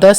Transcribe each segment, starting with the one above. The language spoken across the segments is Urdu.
10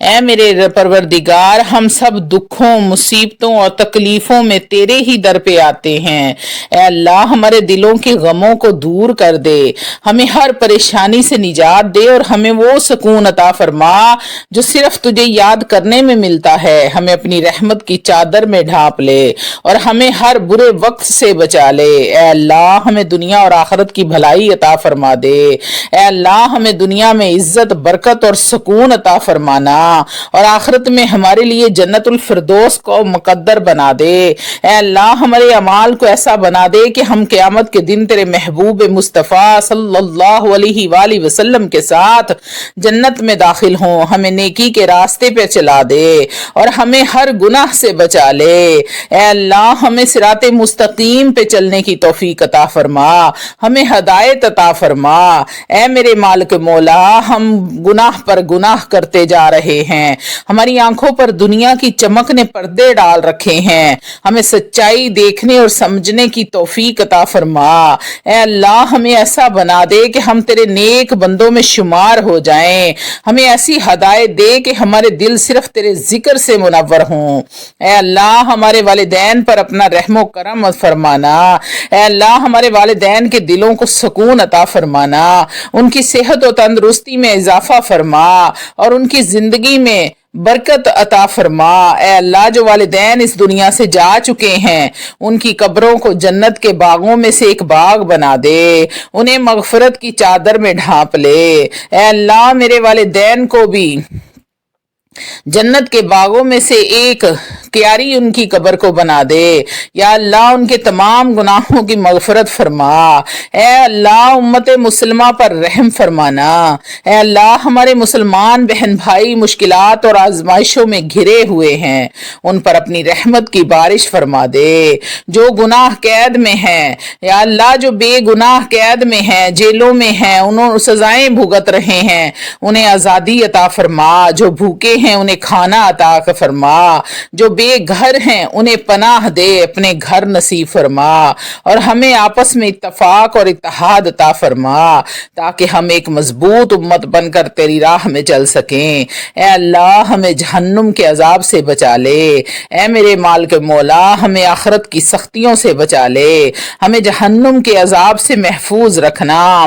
اے میرے پروردگار، ہم سب دکھوں، مصیبتوں اور تکلیفوں میں تیرے ہی در پہ آتے ہیں۔ اے اللہ، ہمارے دلوں کے غموں کو دور کر دے، ہمیں ہر پریشانی سے نجات دے اور ہمیں وہ سکون عطا فرما جو صرف تجھے یاد کرنے میں ملتا ہے۔ ہمیں اپنی رحمت کی چادر میں ڈھانپ لے اور ہمیں ہر برے وقت سے بچا لے۔ اے اللہ، ہمیں دنیا اور آخرت کی بھلائی عطا فرما دے۔ اے اللہ، ہمیں دنیا میں عزت، برکت اور سکون عطا فرمانا اور آخرت میں ہمارے لیے جنت الفردوس کو مقدر بنا دے۔ اے اللہ، ہمارے اعمال کو ایسا بنا دے کہ ہم قیامت کے دن تیرے محبوب مصطفیٰ صلی اللہ علیہ وآلہ وسلم کے ساتھ جنت میں داخل ہوں۔ ہمیں نیکی کے راستے پہ چلا دے اور ہمیں ہر گناہ سے بچا لے۔ اے اللہ، ہمیں صراط مستقیم پہ چلنے کی توفیق عطا فرما، ہمیں ہدایت عطا فرما۔ اے میرے مالک مولا، ہم گناہ پر گناہ کرتے جا رہے ہیں، ہماری آنکھوں پر دنیا کی چمک نے پردے ڈال رکھے ہیں، ہمیں سچائی دیکھنے اور سمجھنے کی توفیق عطا فرما۔ اے اللہ، ہمیں ایسا بنا دے کہ ہم تیرے نیک بندوں میں شمار ہو جائیں، ہمیں ایسی ہدایت دے کہ ہمارے دل صرف تیرے ذکر سے منور ہوں۔ اے اللہ، ہمارے والدین پر اپنا رحم و کرم فرمانا۔ اے اللہ، ہمارے والدین کے دلوں کو سکون عطا فرمانا، ان کی صحت و تندرستی میں اضافہ فرما اور ان کی زندگی میں برکت عطا فرما۔ اے اللہ، جو والدین اس دنیا سے جا چکے ہیں ان کی قبروں کو جنت کے باغوں میں سے ایک باغ بنا دے، انہیں مغفرت کی چادر میں ڈھانپ لے۔ اے اللہ، میرے والدین کو بھی جنت کے باغوں میں سے ایک کیاری ان کی قبر کو بنا دے۔ یا اللہ، ان کے تمام گناہوں کی مغفرت فرما۔ اے اللہ، امت مسلمہ پر رحم فرمانا۔ اے اللہ، ہمارے مسلمان بہن بھائی مشکلات اور آزمائشوں میں گھرے ہوئے ہیں، ان پر اپنی رحمت کی بارش فرما دے۔ جو گناہ قید میں ہیں، یا اللہ، جو بے گناہ قید میں ہیں، جیلوں میں ہیں، انہوں سزائیں بھگت رہے ہیں، انہیں آزادی عطا فرما۔ جو بھوکے ہیں انہیں کھانا عطا فرما، جو بے گھر ہیں انہیں پناہ دے، اپنے گھر نصیب فرما اور ہمیں آپس میں اتفاق اور اتحاد عطا فرما تاکہ ہم ایک مضبوط امت بن کر تیری راہ میں چل سکیں۔ اے اللہ، ہمیں جہنم کے عذاب سے بچا لے۔ اے میرے مالک مولا، ہمیں آخرت کی سختیوں سے بچا لے، ہمیں جہنم کے عذاب سے محفوظ رکھنا،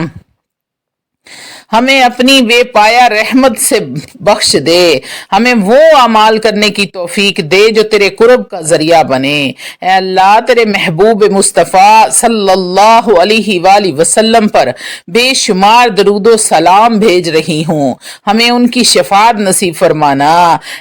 ہمیں اپنی بے پایا رحمت سے بخش دے، ہمیں وہ اعمال کرنے کی توفیق دے جو تیرے قرب کا ذریعہ بنے۔ اے اللہ، تیرے محبوب مصطفیٰ صلی اللہ علیہ وآلہ وسلم پر بے شمار درود و سلام بھیج رہی ہوں، ہمیں ان کی شفاعت نصیب فرمانا۔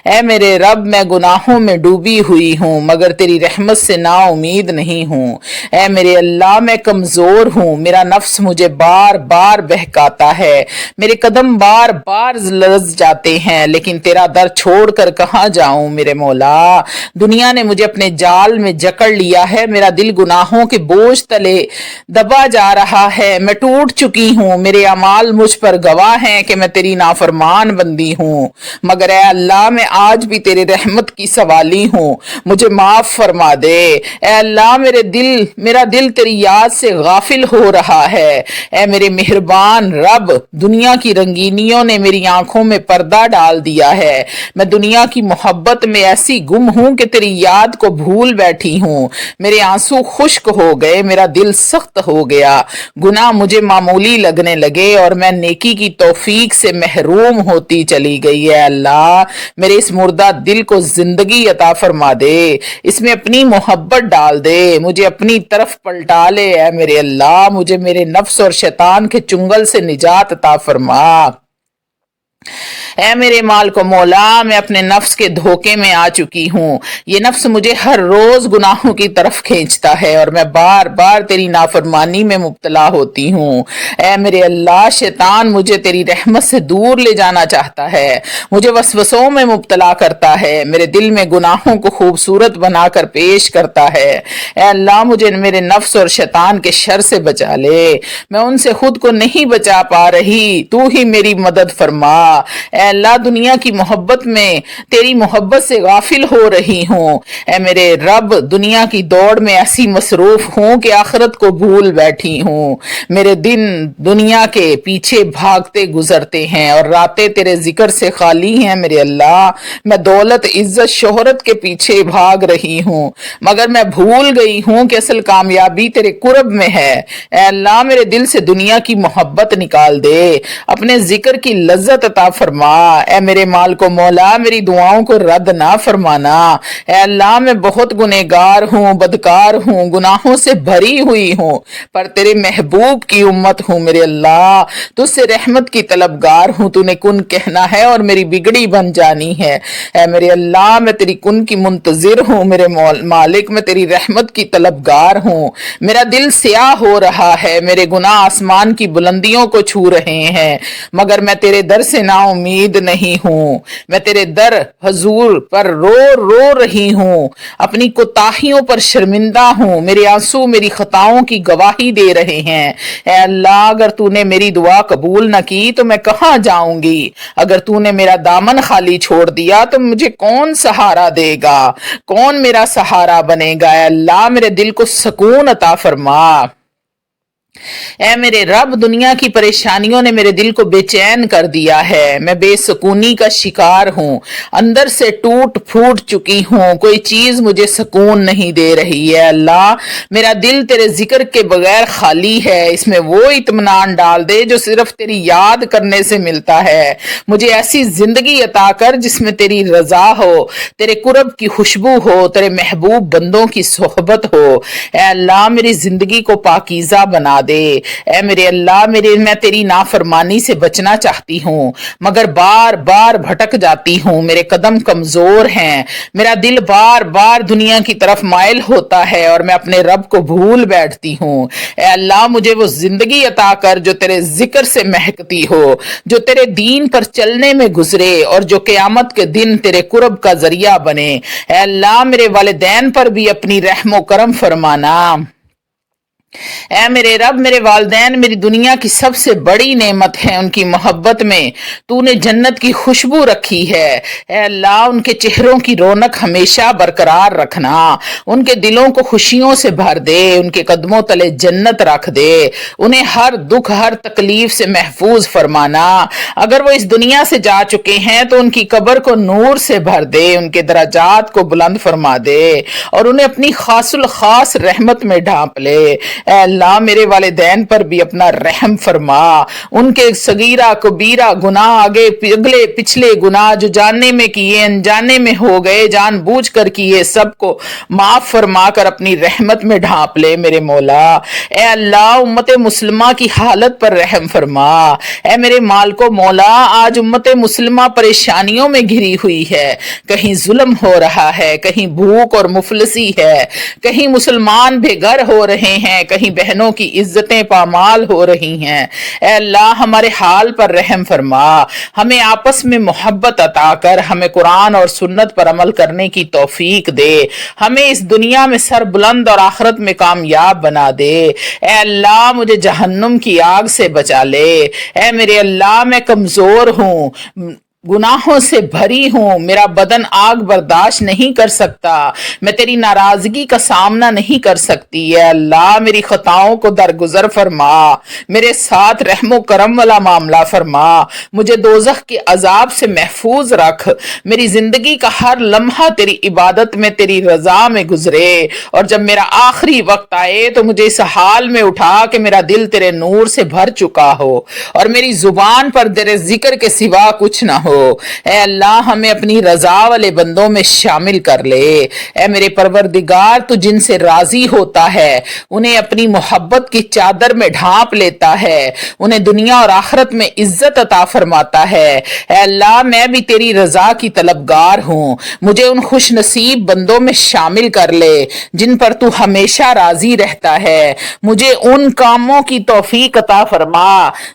اے میرے رب، میں گناہوں میں ڈوبی ہوئی ہوں مگر تیری رحمت سے نا امید نہیں ہوں۔ اے میرے اللہ، میں کمزور ہوں، میرا نفس مجھے بار بار بہکاتا ہے، میرے قدم بار بار لرز جاتے ہیں، لیکن تیرا در چھوڑ کر کہاں جاؤں میرے مولا۔ دنیا نے مجھے اپنے جال میں جکڑ لیا ہے، میرا دل گناہوں کے بوجھ تلے دبا جا رہا ہے، میں ٹوٹ چکی ہوں، میرے اعمال مجھ پر گواہ ہیں کہ میں تیری نافرمان بندی ہوں، مگر اے اللہ، میں آج بھی تیرے رحمت کی سوالی ہوں، مجھے معاف فرما دے۔ اے اللہ، میرا دل تیری یاد سے غافل ہو رہا ہے۔ اے میرے مہربان رب، دنیا کی رنگینیوں نے میری آنکھوں میں پردہ ڈال دیا ہے، میں دنیا کی محبت میں ایسی گم ہوں کہ تیری یاد کو بھول بیٹھی ہوں، میرے آنسو خشک ہو گئے، میرا دل سخت ہو گیا، گناہ مجھے معمولی لگنے لگے اور میں نیکی کی توفیق سے محروم ہوتی چلی گئی۔ ہے اللہ، میرے اس مردہ دل کو زندگی عطا فرما دے، اس میں اپنی محبت ڈال دے، مجھے اپنی طرف پلٹا لے۔ اے میرے اللہ، مجھے میرے نفس اور شیطان کے چنگل سے نجات عطا فرما۔ اے میرے مالک و مولا، میں اپنے نفس کے دھوکے میں آ چکی ہوں، یہ نفس مجھے ہر روز گناہوں کی طرف کھینچتا ہے اور میں بار بار تیری نافرمانی میں مبتلا ہوتی ہوں۔ اے میرے اللہ، شیطان مجھے تیری رحمت سے دور لے جانا چاہتا ہے، مجھے وسوسوں میں مبتلا کرتا ہے، میرے دل میں گناہوں کو خوبصورت بنا کر پیش کرتا ہے۔ اے اللہ، مجھے میرے نفس اور شیطان کے شر سے بچا لے، میں ان سے خود کو نہیں بچا پا رہی، تو ہی میری مدد فرما۔ اے اللہ دنیا کی محبت میں تیری محبت سے غافل ہو رہی ہوں، اے میرے رب دنیا کی دوڑ میں ایسی مصروف ہوں کہ آخرت کو بھول بیٹھی ہوں، میرے دن دنیا کے پیچھے بھاگتے گزرتے ہیں اور راتیں تیرے ذکر سے خالی ہیں میرے اللہ، میں دولت عزت شہرت کے پیچھے بھاگ رہی ہوں مگر میں بھول گئی ہوں کہ اصل کامیابی تیرے قرب میں ہے، اے اللہ میرے دل سے دنیا کی محبت نکال دے، اپنے ذکر کی لذت عطا فرما، اے میرے مالک و مولا میری دعاؤں کو رد نہ فرمانا، اے اللہ میں بہت گنہگار ہوں، بدکار ہوں، گناہوں سے بھری ہوئی ہوں، پر تیرے محبوب کی امت ہوں میرے اللہ، تجھ سے رحمت کی طلبگار ہوں، تو نے کن کہنا ہے اور میری بگڑی بن جانی ہے، اے میرے اللہ میں تیری کن کی منتظر ہوں میرے مالک، میں تیری رحمت کی طلبگار ہوں، میرا دل سیاہ ہو رہا ہے، میرے گناہ آسمان کی بلندیوں کو چھو رہے ہیں مگر میں تیرے در سے نا امید نہیں ہوں، میں تیرے در حضور پر رو رو رہی ہوں، اپنی کوتاہیوں پر شرمندہ ہوں، میرے آنسو میری خطاؤں کی گواہی دے رہے ہیں، اے اللہ اگر تو نے میری دعا قبول نہ کی تو میں کہاں جاؤں گی، اگر تو نے میرا دامن خالی چھوڑ دیا تو مجھے کون سہارا دے گا، کون میرا سہارا بنے گا، اے اللہ میرے دل کو سکون عطا فرما، اے میرے رب دنیا کی پریشانیوں نے میرے دل کو بے چین کر دیا ہے، میں بے سکونی کا شکار ہوں، اندر سے ٹوٹ پھوٹ چکی ہوں، کوئی چیز مجھے سکون نہیں دے رہی ہے، اللہ میرا دل تیرے ذکر کے بغیر خالی ہے، اس میں وہ اطمینان ڈال دے جو صرف تیری یاد کرنے سے ملتا ہے، مجھے ایسی زندگی عطا کر جس میں تیری رضا ہو، تیرے قرب کی خوشبو ہو، تیرے محبوب بندوں کی صحبت ہو، اے اللہ میری زندگی کو پاکیزہ بنا دے، اے میرے اللہ میں تیری نافرمانی سے بچنا چاہتی ہوں مگر بار بار بھٹک جاتی ہوں، میرے قدم کمزور ہیں، میرا دل بار بار دنیا کی طرف مائل ہوتا ہے اور میں اپنے رب کو بھول بیٹھتی ہوں، اے اللہ مجھے وہ زندگی عطا کر جو تیرے ذکر سے مہکتی ہو، جو تیرے دین پر چلنے میں گزرے اور جو قیامت کے دن تیرے قرب کا ذریعہ بنے، اے اللہ میرے والدین پر بھی اپنی رحم و کرم فرمانا، اے میرے رب میرے والدین میری دنیا کی سب سے بڑی نعمت ہے، ان کی محبت میں تو نے جنت کی خوشبو رکھی ہے، اے اللہ ان کے چہروں کی رونق ہمیشہ برقرار رکھنا، ان کے دلوں کو خوشیوں سے بھر دے، ان کے قدموں تلے جنت رکھ دے، انہیں ہر دکھ ہر تکلیف سے محفوظ فرمانا، اگر وہ اس دنیا سے جا چکے ہیں تو ان کی قبر کو نور سے بھر دے، ان کے درجات کو بلند فرما دے اور انہیں اپنی خاص الخاص رحمت میں ڈھانپ لے، اے اللہ میرے والدین پر بھی اپنا رحم فرما، ان کے صغیرہ کبیرہ گناہ آگے اگلے پچھلے گناہ جو جاننے میں کیے انجانے میں ہو گئے جان بوجھ کر کیے سب کو معاف فرما کر اپنی رحمت میں ڈھانپ لے میرے مولا، اے اللہ امت مسلمہ کی حالت پر رحم فرما، اے میرے مالک و مولا آج امت مسلمہ پریشانیوں میں گھری ہوئی ہے، کہیں ظلم ہو رہا ہے، کہیں بھوک اور مفلسی ہے، کہیں مسلمان بے گھر ہو رہے ہیں، کہیں بہنوں کی عزتیں پامال ہو رہی ہیں، اے اللہ ہمارے حال پر رحم فرما، ہمیں آپس میں محبت عطا کر، ہمیں قرآن اور سنت پر عمل کرنے کی توفیق دے، ہمیں اس دنیا میں سر بلند اور آخرت میں کامیاب بنا دے، اے اللہ مجھے جہنم کی آگ سے بچا لے، اے میرے اللہ میں کمزور ہوں، گناہوں سے بھری ہوں، میرا بدن آگ برداشت نہیں کر سکتا، میں تیری ناراضگی کا سامنا نہیں کر سکتی، اے اللہ میری خطاؤں کو درگزر فرما، میرے ساتھ رحم و کرم والا معاملہ فرما، مجھے دوزخ کے عذاب سے محفوظ رکھ، میری زندگی کا ہر لمحہ تیری عبادت میں تیری رضا میں گزرے، اور جب میرا آخری وقت آئے تو مجھے اس حال میں اٹھا کہ میرا دل تیرے نور سے بھر چکا ہو اور میری زبان پر تیرے ذکر کے سوا کچھ نہ ہو، اے اللہ ہمیں اپنی رضا والے بندوں میں شامل کر لے، اے میرے پروردگار تو جن سے راضی ہوتا ہے انہیں اپنی محبت کی چادر میں ڈھانپ لیتا ہے، انہیں دنیا اور آخرت میں عزت عطا فرماتا ہے، اے اللہ میں بھی تیری رضا کی طلبگار ہوں، مجھے ان خوش نصیب بندوں میں شامل کر لے جن پر تو ہمیشہ راضی رہتا ہے، مجھے ان کاموں کی توفیق عطا فرما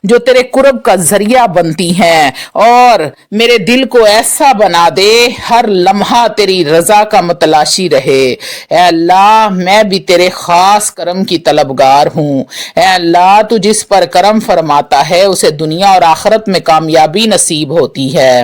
جو تیرے قرب کا ذریعہ بنتی ہیں اور میرے دل کو ایسا بنا دے ہر لمحہ تیری رضا کا متلاشی رہے۔ اے اللہ میں بھی تیرے خاص کرم کی طلبگار ہوں۔ اے اللہ تو جس پر کرم فرماتا ہے اسے دنیا اور آخرت میں کامیابی نصیب ہوتی ہے،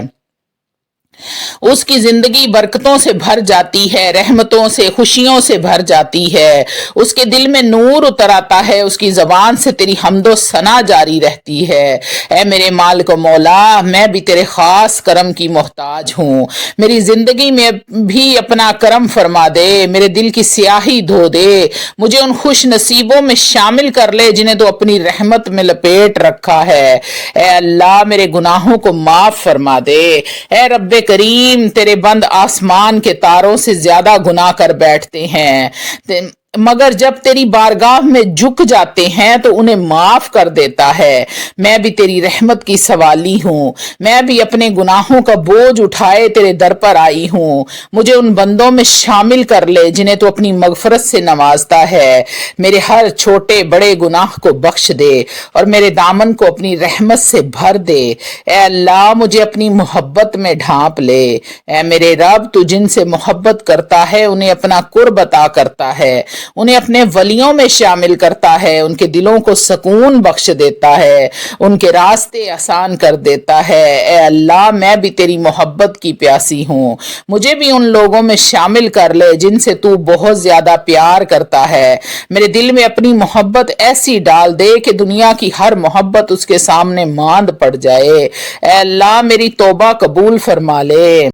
اس کی زندگی برکتوں سے بھر جاتی ہے، رحمتوں سے، خوشیوں سے بھر جاتی ہے، اس کے دل میں نور اتر آتا ہے، اس کی زبان سے تیری حمد و ثنا جاری رہتی ہے۔ اے میرے مالک و مولا میں بھی تیرے خاص کرم کی محتاج ہوں، میری زندگی میں بھی اپنا کرم فرما دے، میرے دل کی سیاہی دھو دے، مجھے ان خوش نصیبوں میں شامل کر لے جنہیں تو اپنی رحمت میں لپیٹ رکھا ہے۔ اے اللہ میرے گناہوں کو معاف فرما دے۔ اے رب کریم تیرے بند آسمان کے تاروں سے زیادہ گناہ کر بیٹھتے ہیں، مگر جب تیری بارگاہ میں جھک جاتے ہیں تو انہیں معاف کر دیتا ہے۔ میں بھی تیری رحمت کی سوالی ہوں، میں بھی اپنے گناہوں کا بوجھ اٹھائے تیرے در پر آئی ہوں، مجھے ان بندوں میں شامل کر لے جنہیں تو اپنی مغفرت سے نوازتا ہے۔ میرے ہر چھوٹے بڑے گناہ کو بخش دے اور میرے دامن کو اپنی رحمت سے بھر دے۔ اے اللہ مجھے اپنی محبت میں ڈھانپ لے۔ اے میرے رب تو جن سے محبت کرتا ہے انہیں اپنا قرب عطا کرتا ہے، انہیں اپنے ولیوں میں شامل کرتا ہے، ان کے دلوں کو سکون بخش دیتا ہے، ان کے راستے آسان کر دیتا ہے۔ اے اللہ میں بھی تیری محبت کی پیاسی ہوں، مجھے بھی ان لوگوں میں شامل کر لے جن سے تو بہت زیادہ پیار کرتا ہے۔ میرے دل میں اپنی محبت ایسی ڈال دے کہ دنیا کی ہر محبت اس کے سامنے ماند پڑ جائے۔ اے اللہ میری توبہ قبول فرما لے۔